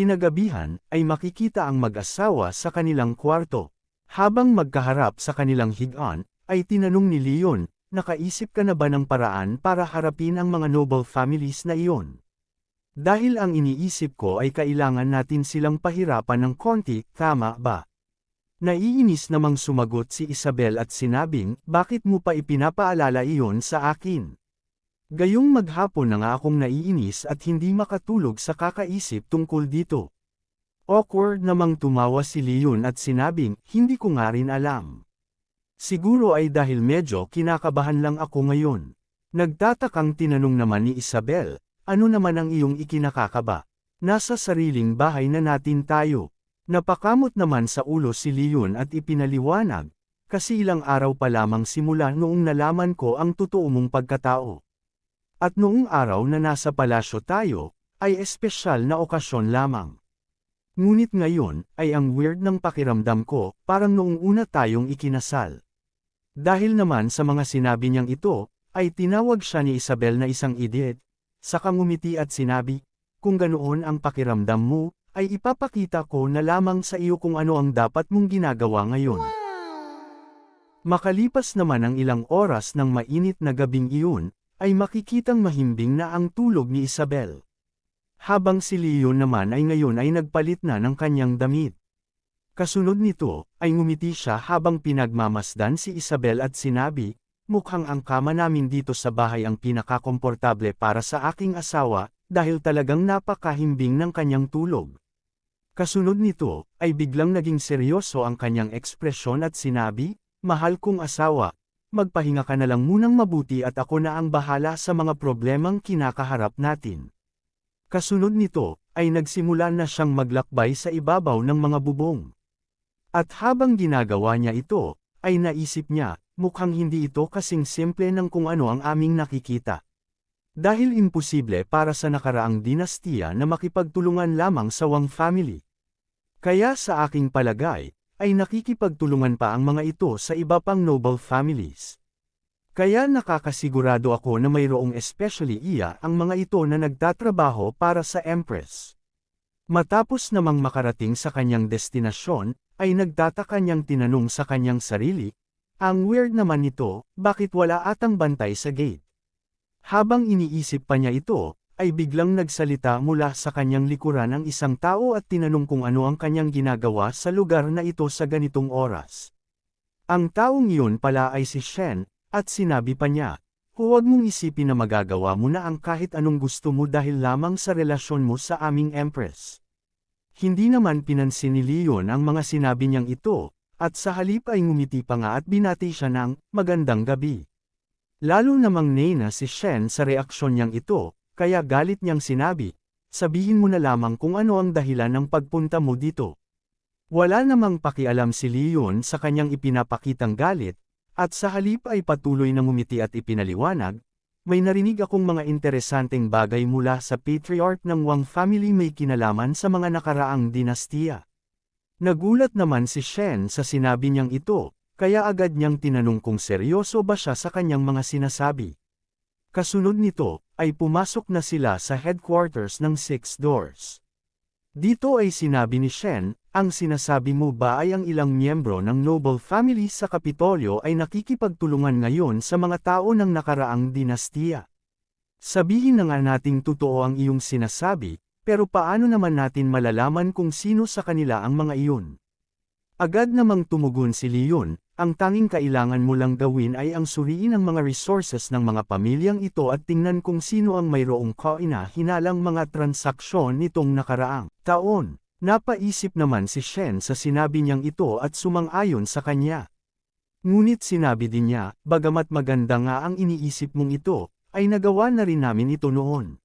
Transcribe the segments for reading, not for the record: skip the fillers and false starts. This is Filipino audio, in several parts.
Kinagabihan, ay makikita ang mag-asawa sa kanilang kwarto. Habang magkaharap sa kanilang higaan, ay tinanong ni Leon, "Nakaisip ka na ba ng paraan para harapin ang mga noble families na iyon? Dahil ang iniisip ko ay kailangan natin silang pahirapan ng konti, tama ba?" Naiinis namang sumagot si Isabel at sinabing, "Bakit mo pa ipinapaalala iyon sa akin? Gayong maghapon na nga akong naiinis at hindi makatulog sa kakaisip tungkol dito." Awkward namang tumawa si Leon at sinabing, "Hindi ko nga rin alam. Siguro ay dahil medyo kinakabahan lang ako ngayon." Nagtatakang tinanong naman ni Isabel, "Ano naman ang iyong ikinakakaba? Nasa sariling bahay na natin tayo." Napakamot naman sa ulo si Leon at ipinaliwanag, "Kasi ilang araw pa lamang simula noong nalaman ko ang totoo mong pagkatao. At noong araw na nasa palasyo tayo, ay espesyal na okasyon lamang. Ngunit ngayon, ay ang weird ng pakiramdam ko, parang noong una tayong ikinasal." Dahil naman sa mga sinabi niyang ito, ay tinawag siya ni Isabel na isang idiot, saka ngumiti at sinabi, "Kung ganoon ang pakiramdam mo, ay ipapakita ko na lamang sa iyo kung ano ang dapat mong ginagawa ngayon." Makalipas naman ang ilang oras ng mainit na gabing iyon, ay makikitang mahimbing na ang tulog ni Isabel. Habang si Leon naman ay ngayon ay nagpalit na ng kanyang damit. Kasunod nito, ay ngumiti siya habang pinagmamasdan si Isabel at sinabi, "Mukhang ang kama namin dito sa bahay ang pinakakomportable para sa aking asawa, dahil talagang napakahimbing ng kanyang tulog." Kasunod nito, ay biglang naging seryoso ang kanyang ekspresyon at sinabi, "Mahal kong asawa, magpahinga ka na lang munang mabuti at ako na ang bahala sa mga problemang kinakaharap natin." Kasunod nito, ay nagsimula na siyang maglakbay sa ibabaw ng mga bubong. At habang ginagawa niya ito, ay naisip niya, mukhang hindi ito kasing simple ng kung ano ang aming nakikita. Dahil imposible para sa nakaraang dinastiya na makipagtulungan lamang sa Wang family. Kaya sa aking palagay, ay nakikipagtulungan pa ang mga ito sa iba pang noble families. Kaya nakakasigurado ako na mayroong especially iya ang mga ito na nagtatrabaho para sa Empress. Matapos namang makarating sa kanyang destinasyon, ay nagtataka niyang tinanong sa kanyang sarili, "Ang weird naman nito, bakit wala atang bantay sa gate?" Habang iniisip pa niya ito, ay biglang nagsalita mula sa kanyang likuran ang isang tao at tinanong kung ano ang kanyang ginagawa sa lugar na ito sa ganitong oras. Ang taong iyon pala ay si Shen, at sinabi pa niya, "Huwag mong isipin na magagawa mo na ang kahit anong gusto mo dahil lamang sa relasyon mo sa aming Empress." Hindi naman pinansin ni Leon ang mga sinabi niyang ito, at sa halip ay ngumiti pa nga at binati siya ng, "Magandang gabi." Lalo namang nena si Shen sa reaksyon niyang ito, kaya galit niyang sinabi, "Sabihin mo na lamang kung ano ang dahilan ng pagpunta mo dito." Wala namang pakialam si Leon sa kanyang ipinapakitang galit, at sa halip ay patuloy na ngumiti at ipinaliwanag, "May narinig akong mga interesanteng bagay mula sa patriarch ng Wang family may kinalaman sa mga nakaraang dinastiya." Nagulat naman si Shen sa sinabi niyang ito, kaya agad niyang tinanong kung seryoso ba siya sa kanyang mga sinasabi. Kasunod nito, ay pumasok na sila sa headquarters ng Six Doors. Dito ay sinabi ni Shen, "Ang sinasabi mo ba ay ang ilang miyembro ng noble family sa Kapitolyo ay nakikipagtulungan ngayon sa mga tao ng nakaraang dinastiya? Sabihin na nga nating totoo ang iyong sinasabi, pero paano naman natin malalaman kung sino sa kanila ang mga iyon?" Agad namang tumugon si Leon, "Ang tanging kailangan mo lang gawin ay ang suriin ang mga resources ng mga pamilyang ito at tingnan kung sino ang mayroong kaina-hinalang mga transaksyon nitong nakaraang taon." Napaisip naman si Shen sa sinabi niyang ito at sumang-ayon sa kanya. Ngunit sinabi din niya, "Bagamat maganda nga ang iniisip mong ito, ay nagawa na rin namin ito noon.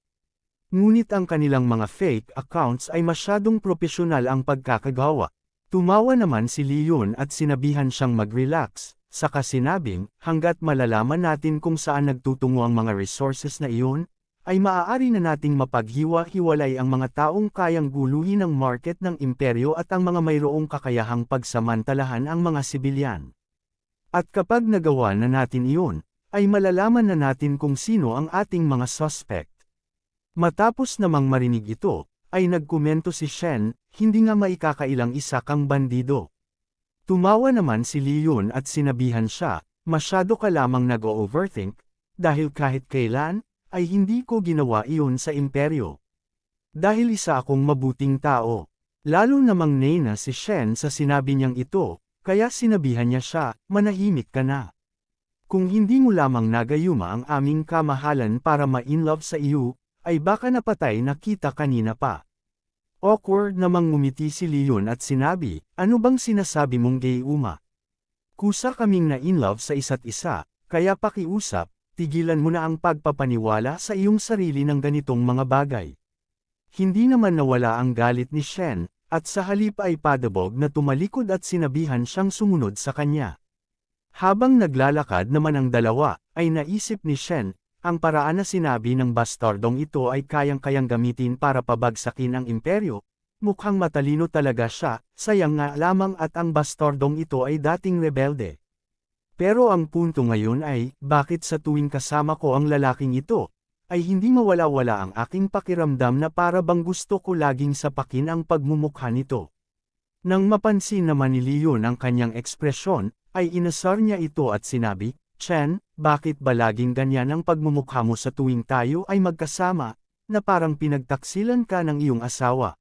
Ngunit ang kanilang mga fake accounts ay masyadong profesional ang pagkakagawa." Tumawa naman si Leon at sinabihan siyang mag-relax, saka sinabing, "Hanggat malalaman natin kung saan nagtutungo ang mga resources na iyon, ay maaari na nating mapaghiwa-hiwalay ang mga taong kayang guluhin ang market ng imperyo at ang mga mayroong kakayahang pagsamantalahan ang mga sibilyan. At kapag nagawa na natin iyon, ay malalaman na natin kung sino ang ating mga suspect." Matapos namang marinig ito, ay nagkomento si Shen, hindi nga maikakailang isa kang bandido. Tumawa naman si Leon at sinabihan siya, masyado ka lamang nag-overthink, dahil kahit kailan, ay hindi ko ginawa iyon sa imperyo. Dahil isa akong mabuting tao. Lalo namang nena si Shen sa sinabi niyang ito, kaya sinabihan niya siya, manahimik ka na. Kung hindi mo lamang nagayuma ang aming kamahalan para ma-inlove sa iyo, ay baka napatay na kita kanina pa. Awkward namang ngumiti si Leon at sinabi, ano bang sinasabi mong gayuma? Kusa kaming na-inlove sa isa't isa, kaya pakiusap, tigilan mo na ang pagpapaniwala sa iyong sarili ng ganitong mga bagay. Hindi naman nawala ang galit ni Shen, at sa halip ay padabog na tumalikod at sinabihan siyang sumunod sa kanya. Habang naglalakad naman ang dalawa, ay naisip ni Shen, ang paraan na sinabi ng bastardong ito ay kayang-kayang gamitin para pabagsakin ang imperyo. Mukhang matalino talaga siya, sayang nga lamang at ang bastardong ito ay dating rebelde. Pero ang punto ngayon ay, bakit sa tuwing kasama ko ang lalaking ito, ay hindi mawala-wala ang aking pakiramdam na para bang gusto ko laging sapakin ang pagmumukha nito. Nang mapansin naman ni Leon ang kanyang ekspresyon, ay inasar niya ito at sinabi, Chen, bakit ba laging ganyan ang pagmumukha mo sa tuwing tayo ay magkasama, na parang pinagtaksilan ka ng iyong asawa?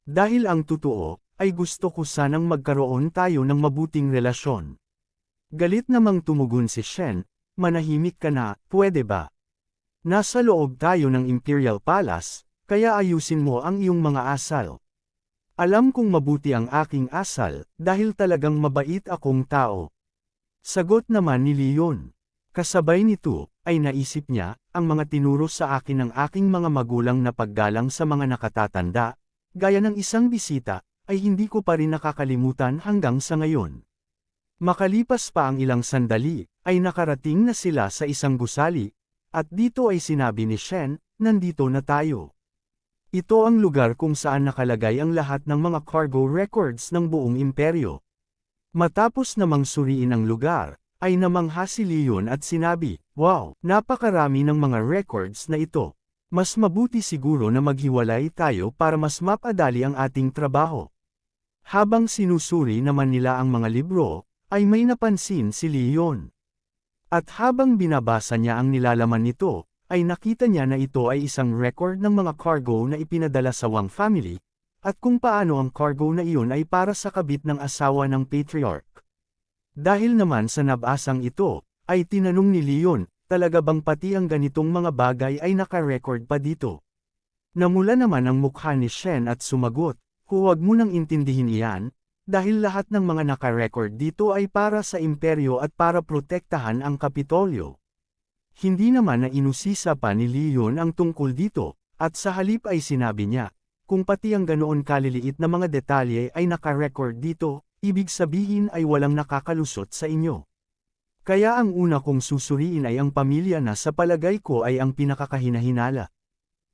Dahil ang totoo, ay gusto ko sanang magkaroon tayo ng mabuting relasyon. Galit namang tumugon si Shen, manahimik ka na, pwede ba? Nasa loob tayo ng Imperial Palace, kaya ayusin mo ang iyong mga asal. Alam kong mabuti ang aking asal, dahil talagang mabait akong tao. Sagot naman ni Leon. Kasabay nito, ay naisip niya, ang mga tinuro sa akin ng aking mga magulang na paggalang sa mga nakatatanda, gaya ng isang bisita, ay hindi ko pa rin nakakalimutan hanggang sa ngayon. Makalipas pa ang ilang sandali, ay nakarating na sila sa isang gusali, at dito ay sinabi ni Shen, nandito na tayo. Ito ang lugar kung saan nakalagay ang lahat ng mga cargo records ng buong imperyo. Matapos namang suriin ang lugar, ay namangha si Leon at sinabi, wow, napakarami ng mga records na ito. Mas mabuti siguro na maghiwalay tayo para mas mapadali ang ating trabaho. Habang sinusuri naman nila ang mga libro, ay may napansin si Leon. At habang binabasa niya ang nilalaman nito, ay nakita niya na ito ay isang record ng mga cargo na ipinadala sa Wang family, at kung paano ang cargo na iyon ay para sa kabit ng asawa ng patriarch. Dahil naman sa nabasang ito, ay tinanong ni Leon, talaga bang pati ang ganitong mga bagay ay naka-record pa dito? Namula naman ang mukha ni Shen at sumagot, huwag mo nang intindihin iyan, dahil lahat ng mga naka-record dito ay para sa imperyo at para protektahan ang Kapitolyo. Hindi naman na inusisa pa ni Leon ang tungkol dito, at sa halip ay sinabi niya, kung pati ang ganoon kaliliit na mga detalye ay naka-record dito, ibig sabihin ay walang nakakalusot sa inyo. Kaya ang una kong susuriin ay ang pamilya na sa palagay ko ay ang pinakakahinahinala.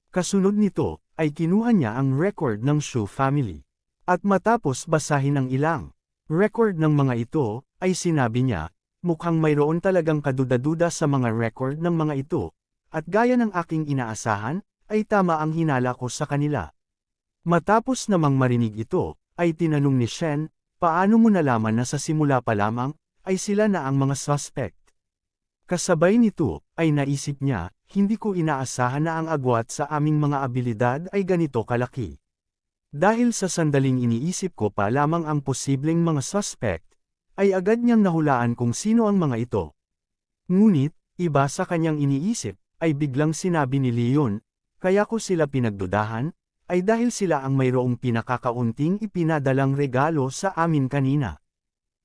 Kasunod nito, ay kinuha niya ang record ng Shu family. At matapos basahin ang ilang record ng mga ito, ay sinabi niya, mukhang mayroon talagang kaduda-duda sa mga record ng mga ito, at gaya ng aking inaasahan, ay tama ang hinala ko sa kanila. Matapos namang marinig ito, ay tinanong ni Shen, paano mo nalaman na sa simula pa lamang, ay sila na ang mga suspect? Kasabay nito, ay naisip niya, hindi ko inaasahan na ang agwat sa aming mga abilidad ay ganito kalaki. Dahil sa sandaling iniisip ko pa lamang ang posibleng mga suspect, ay agad niyang nahulaan kung sino ang mga ito. Ngunit, iba sa kanyang iniisip, ay biglang sinabi ni Leon, kaya ko sila pinagdudahan, ay dahil sila ang mayroong pinakakaunting ipinadalang regalo sa amin kanina.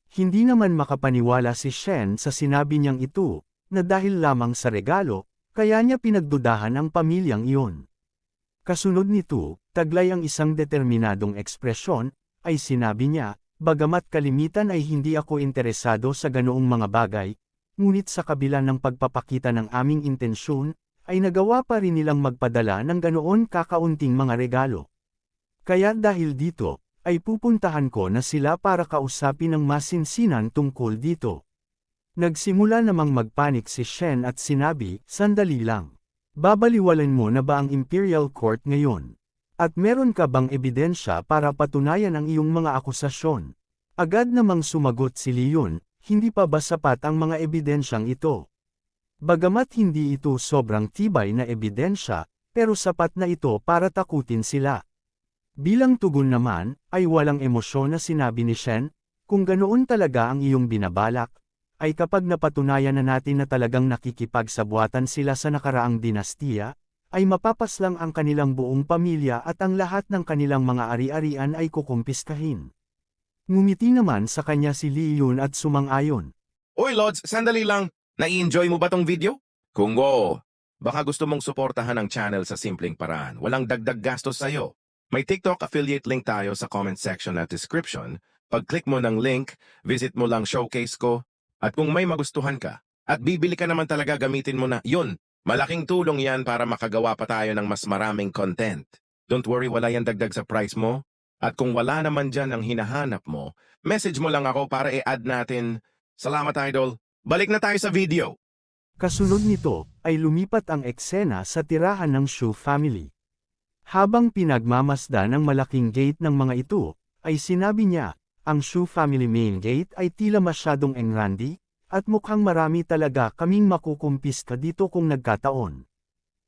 Hindi naman makapaniwala si Shen sa sinabi niyang ito, na dahil lamang sa regalo, kaya niya pinagdudahan ang pamilyang iyon. Kasunod nito, taglay ang isang determinadong ekspresyon, ay sinabi niya, bagamat kalimitan ay hindi ako interesado sa ganoong mga bagay, ngunit sa kabila ng pagpapakita ng aming intensyon, ay nagawa pa rin nilang magpadala ng ganoon kakaunting mga regalo. Kaya dahil dito, ay pupuntahan ko na sila para kausapin ng masinsinan tungkol dito. Nagsimula namang magpanik si Shen at sinabi, sandali lang. Babaliwalan mo na ba ang Imperial Court ngayon? At meron ka bang ebidensya para patunayan ang iyong mga akusasyon? Agad namang sumagot si Leon, hindi pa ba sapat ang mga ebidensyang ito? Bagamat hindi ito sobrang tibay na ebidensya, pero sapat na ito para takutin sila. Bilang tugon naman, ay walang emosyon na sinabi ni Shen, kung ganoon talaga ang iyong binabalak, ay kapag napatunayan na natin na talagang nakikipagsabuatan sila sa nakaraang dinastiya, ay mapapaslang ang kanilang buong pamilya at ang lahat ng kanilang mga ari-arian ay kukumpiskahin. Ngumiti naman sa kanya si Leon at sumang-ayon. Uy Lods, sandali lang. Nai-enjoy mo ba tong video? Kung oo, baka gusto mong suportahan ang channel sa simpleng paraan. Walang dagdag gastos sa'yo. May TikTok affiliate link tayo sa comment section at description. Pag-click mo ng link, visit mo lang showcase ko. At kung may magustuhan ka, at bibili ka naman talaga gamitin mo na, yun, malaking tulong yan para makagawa pa tayo ng mas maraming content. Don't worry, wala yan dagdag sa price mo. At kung wala naman dyan ang hinahanap mo, message mo lang ako para i-add natin. Salamat idol. Balik na tayo sa video. Kasunod nito, ay lumipat ang eksena sa tirahan ng Shu family. Habang pinagmamasdan ang malaking gate ng mga ito, ay sinabi niya, ang Shu family main gate ay tila masyadong engrandi, at mukhang marami talaga kaming makukumpiska dito kung nagkataon.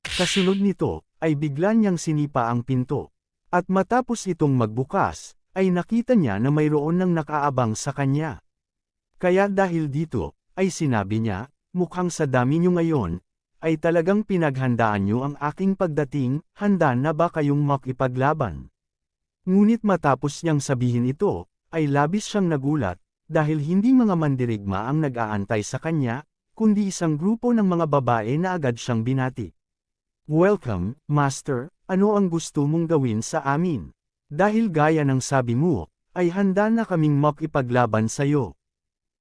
Kasunod nito, ay bigla niyang sinipa ang pinto. At matapos itong magbukas, ay nakita niya na mayroon ng nakaabang sa kanya. Kaya dahil dito, ay sinabi niya, mukhang sa dami niyo ngayon, ay talagang pinaghandaan niyo ang aking pagdating, handa na ba kayong makipaglaban? Ngunit matapos niyang sabihin ito, ay labis siyang nagulat, dahil hindi mga mandirigma ang nag-aantay sa kanya, kundi isang grupo ng mga babae na agad siyang binati. Welcome, Master, ano ang gusto mong gawin sa amin? Dahil gaya ng sabi mo, ay handa na kaming makipaglaban sa iyo.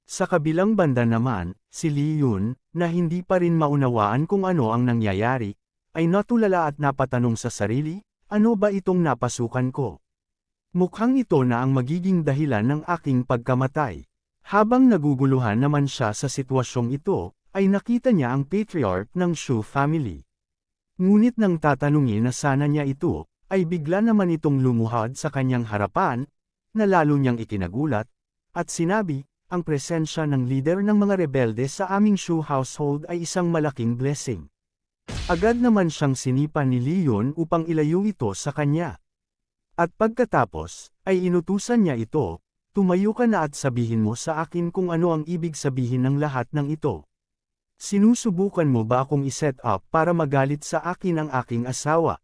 Sa kabilang banda naman, si Leon, na hindi pa rin maunawaan kung ano ang nangyayari, ay natulala at napatanong sa sarili, ano ba itong napasukan ko? Mukhang ito na ang magiging dahilan ng aking pagkamatay. Habang naguguluhan naman siya sa sitwasyong ito, ay nakita niya ang patriarch ng Shu family. Ngunit nang tatanungin na sana niya ito, ay bigla naman itong lumuhad sa kanyang harapan, na lalo niyang ikinagulat, at sinabi, ang presensya ng leader ng mga rebelde sa aming Shu household ay isang malaking blessing. Agad naman siyang sinipa ni Leon upang ilayo ito sa kanya. At pagkatapos, ay inutusan niya ito, tumayo ka na at sabihin mo sa akin kung ano ang ibig sabihin ng lahat ng ito. Sinusubukan mo ba akong iset up para magalit sa akin ang aking asawa?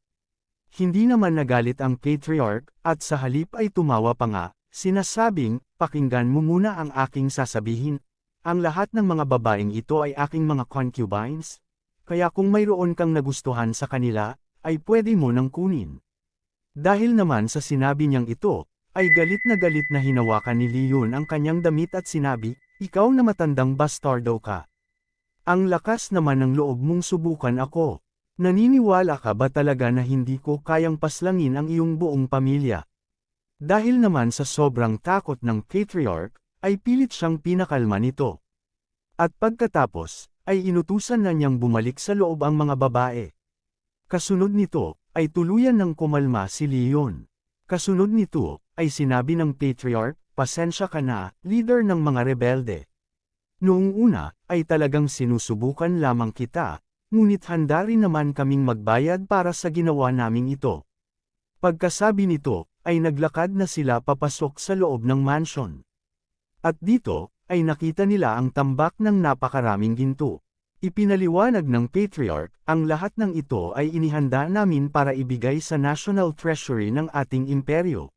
Hindi naman nagalit ang patriarch, at sa halip ay tumawa pa nga, sinasabing, pakinggan mo muna ang aking sasabihin. Ang lahat ng mga babaeng ito ay aking mga concubines, kaya kung mayroon kang nagustuhan sa kanila, ay pwede mo nang kunin. Dahil naman sa sinabi niyang ito, ay galit na hinawakan ni Leon ang kanyang damit at sinabi, ikaw na matandang bastardo ka. Ang lakas naman ng loob mong subukan ako. Naniniwala ka ba talaga na hindi ko kayang paslangin ang iyong buong pamilya? Dahil naman sa sobrang takot ng patriarch, ay pilit siyang pinakalma nito. At pagkatapos, ay inutusan na niyang bumalik sa loob ang mga babae. Kasunod nito, ay tuluyan ng kumalma si Leon. Kasunod nito, ay sinabi ng patriarch, pasensya ka na, leader ng mga rebelde. Noong una, ay talagang sinusubukan lamang kita, ngunit handa rin naman kaming magbayad para sa ginawa naming ito. Pagkasabi nito, ay naglakad na sila papasok sa loob ng mansion. At dito, ay nakita nila ang tambak ng napakaraming ginto. Ipinaliwanag ng patriarch, ang lahat ng ito ay inihanda namin para ibigay sa National Treasury ng ating imperyo.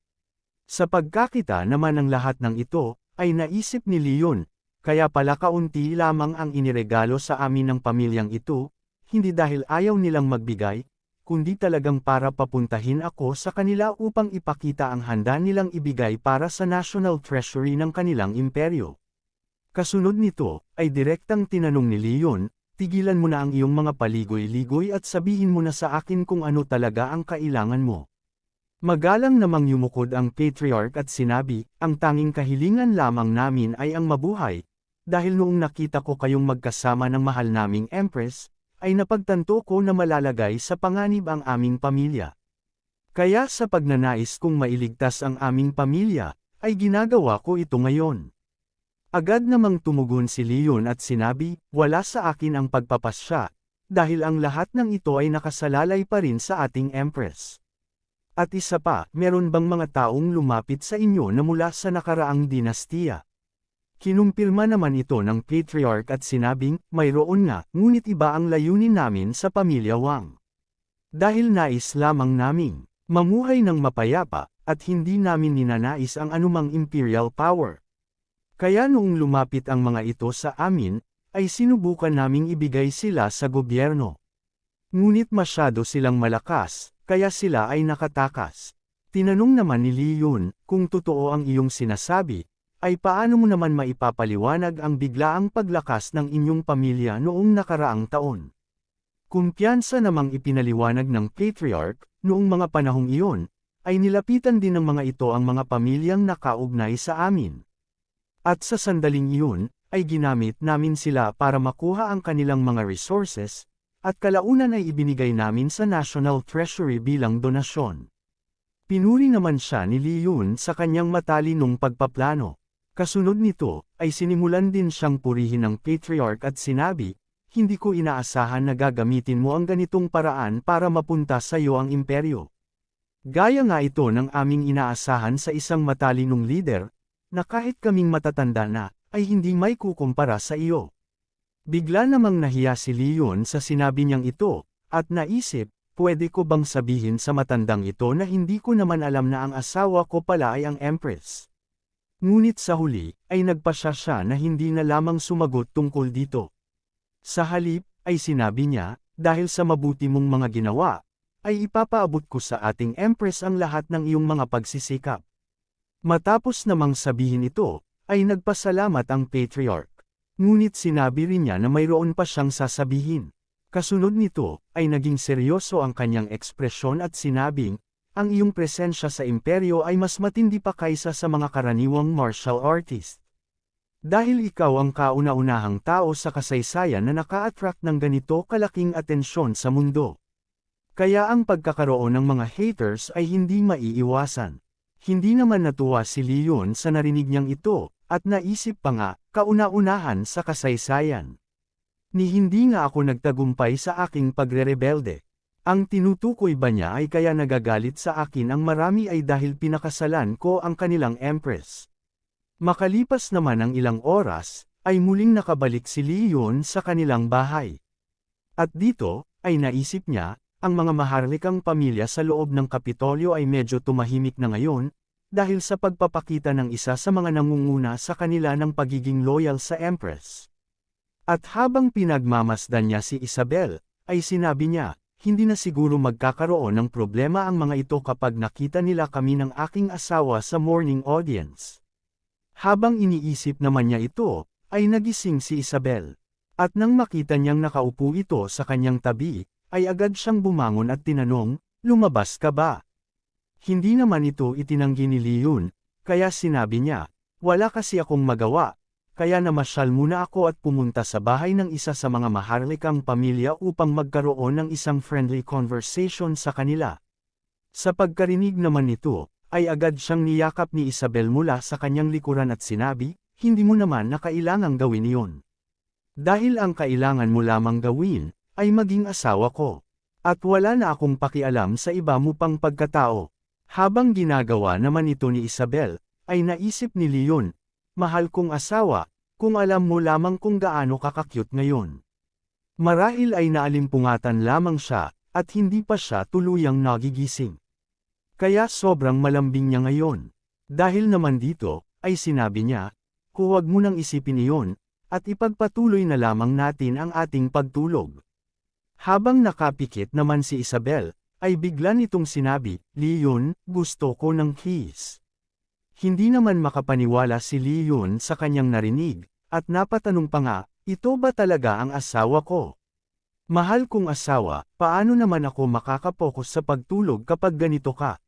Sa pagkakita naman ng lahat ng ito, ay naisip ni Leon, kaya pala kaunti lamang ang iniregalo sa amin ng pamilyang ito, hindi dahil ayaw nilang magbigay, kundi talagang para papuntahin ako sa kanila upang ipakita ang handa nilang ibigay para sa National Treasury ng kanilang imperyo. Kasunod nito, ay direktang tinanong ni Leon, tigilan mo na ang iyong mga paligoy-ligoy at sabihin mo na sa akin kung ano talaga ang kailangan mo. Magalang namang yumukod ang patriarch at sinabi, ang tanging kahilingan lamang namin ay ang mabuhay, dahil noong nakita ko kayong magkasama ng mahal naming empress, ay napagtanto ko na malalagay sa panganib ang aming pamilya. Kaya sa pagnanais kong mailigtas ang aming pamilya, ay ginagawa ko ito ngayon. Agad namang tumugon si Leon at sinabi, wala sa akin ang pagpapasya, dahil ang lahat ng ito ay nakasalalay pa rin sa ating Empress. At isa pa, meron bang mga taong lumapit sa inyo na mula sa nakaraang dinastiya? Kinumpirma naman ito ng Patriarch at sinabing, mayroon nga, ngunit iba ang layunin namin sa pamilya Wang. Dahil nais lamang naming mamuhay ng mapayapa, at hindi namin ninanais ang anumang imperial power. Kaya noong lumapit ang mga ito sa amin, ay sinubukan naming ibigay sila sa gobyerno. Ngunit masyado silang malakas, kaya sila ay nakatakas. Tinanong naman ni Leon, kung totoo ang iyong sinasabi, ay paano mo naman maipapaliwanag ang biglaang paglakas ng inyong pamilya noong nakaraang taon? Kumpiyansa namang ipinaliwanag ng Patriarch, noong mga panahong iyon, ay nilapitan din ng mga ito ang mga pamilyang nakaugnay sa amin. At sa sandaling iyon, ay ginamit namin sila para makuha ang kanilang mga resources, at kalaunan ay ibinigay namin sa National Treasury bilang donasyon. Pinuri naman siya ni Leon sa kanyang matalinong pagpaplano. Kasunod nito, ay sinimulan din siyang purihin ng Patriarch at sinabi, hindi ko inaasahan na gagamitin mo ang ganitong paraan para mapunta sa iyo ang imperyo. Gaya nga ito ng aming inaasahan sa isang matalinong leader, na kahit kaming matatanda na, ay hindi may kukumpara sa iyo. Bigla namang nahiya si Leon sa sinabi niyang ito, at naisip, pwede ko bang sabihin sa matandang ito na hindi ko naman alam na ang asawa ko pala ay ang Empress. Ngunit sa huli, ay nagpasya siya na hindi na lamang sumagot tungkol dito. Sa halip, ay sinabi niya, dahil sa mabuti mong mga ginawa, ay ipapaabot ko sa ating Empress ang lahat ng iyong mga pagsisikap. Matapos namang sabihin ito, ay nagpasalamat ang Patriarch. Ngunit sinabi rin niya na mayroon pa siyang sasabihin. Kasunod nito, ay naging seryoso ang kanyang ekspresyon at sinabing, ang iyong presensya sa imperyo ay mas matindi pa kaysa sa mga karaniwang martial artist. Dahil ikaw ang kauna-unahang tao sa kasaysayan na naka-attract ng ganito kalaking atensyon sa mundo. Kaya ang pagkakaroon ng mga haters ay hindi maiiwasan. Hindi naman natuwa si Leon sa narinig niyang ito, at naisip pa nga, kauna-unahan sa kasaysayan. Ni hindi nga ako nagtagumpay sa aking pagrerebelde. Ang tinutukoy ba niya ay kaya nagagalit sa akin ang marami ay dahil pinakasalan ko ang kanilang Empress. Makalipas naman ang ilang oras, ay muling nakabalik si Leon sa kanilang bahay. At dito, ay naisip niya, ang mga maharlikang pamilya sa loob ng Kapitolyo ay medyo tumahimik na ngayon, dahil sa pagpapakita ng isa sa mga nangunguna sa kanila ng pagiging loyal sa Empress. At habang pinagmamasdan niya si Isabel, ay sinabi niya, hindi na siguro magkakaroon ng problema ang mga ito kapag nakita nila kami ng aking asawa sa morning audience. Habang iniisip naman niya ito, ay nagising si Isabel. At nang makita niyang nakaupo ito sa kanyang tabi, ay agad siyang bumangon at tinanong, lumabas ka ba? Hindi naman ito itinanggi ni Leon, kaya sinabi niya, wala kasi akong magawa, kaya namasyal muna ako at pumunta sa bahay ng isa sa mga maharlikang pamilya upang magkaroon ng isang friendly conversation sa kanila. Sa pagkarinig naman nito, ay agad siyang niyakap ni Isabel mula sa kanyang likuran at sinabi, hindi mo naman na kailangang gawin iyon. Dahil ang kailangan mo lamang gawin, ay maging asawa ko. At wala na akong pakialam sa iba mo pang pagkatao. Habang ginagawa naman ito ni Isabel, ay naisip ni Leon, mahal kong asawa, kung alam mo lamang kung gaano kakakyut ngayon. Marahil ay naalimpungatan lamang siya, at hindi pa siya tuluyang nagigising. Kaya sobrang malambing niya ngayon. Dahil naman dito, ay sinabi niya, huwag mo nang isipin iyon, at ipagpatuloy na lamang natin ang ating pagtulog. Habang nakapikit naman si Isabel, ay bigla nitong sinabi, Leon, gusto ko ng kiss. Hindi naman makapaniwala si Leon sa kanyang narinig, at napatanong pa nga, ito ba talaga ang asawa ko? Mahal kong asawa, paano naman ako makakapokus sa pagtulog kapag ganito ka?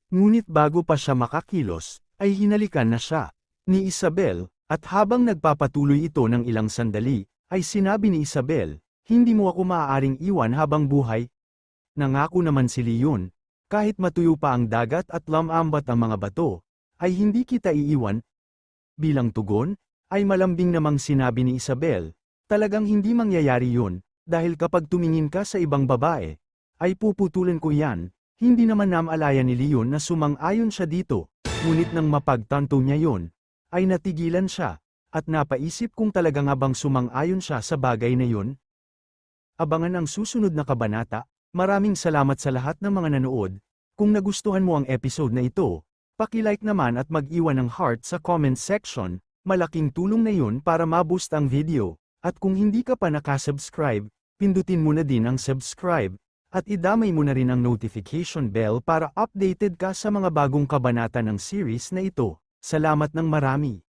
Ngunit bago pa siya makakilos, ay hinalikan na siya ni Isabel, at habang nagpapatuloy ito ng ilang sandali, ay sinabi ni Isabel, hindi mo ako maaaring iwan habang buhay. Nangako naman si Leon, Kahit matuyo pa ang dagat at lamambat ang mga bato, ay hindi kita iiwan. Bilang tugon, ay malambing namang sinabi ni Isabel, talagang hindi mangyayari yun, dahil kapag tumingin ka sa ibang babae, ay puputulin ko yan. Hindi naman namalaya ni Leon na sumang-ayon siya dito, ngunit nang mapagtanto niya yun, ay natigilan siya, at napaisip kung talaga nga bang sumang-ayon siya sa bagay na yun. Abangan ang susunod na kabanata. Maraming salamat sa lahat ng mga nanood. Kung nagustuhan mo ang episode na ito, paki-like naman at mag-iwan ng heart sa comment section, malaking tulong na yun para ma-boost ang video. At kung hindi ka pa nakasubscribe, pindutin mo na din ang subscribe, at idamay mo na rin ang notification bell para updated ka sa mga bagong kabanata ng series na ito. Salamat ng marami.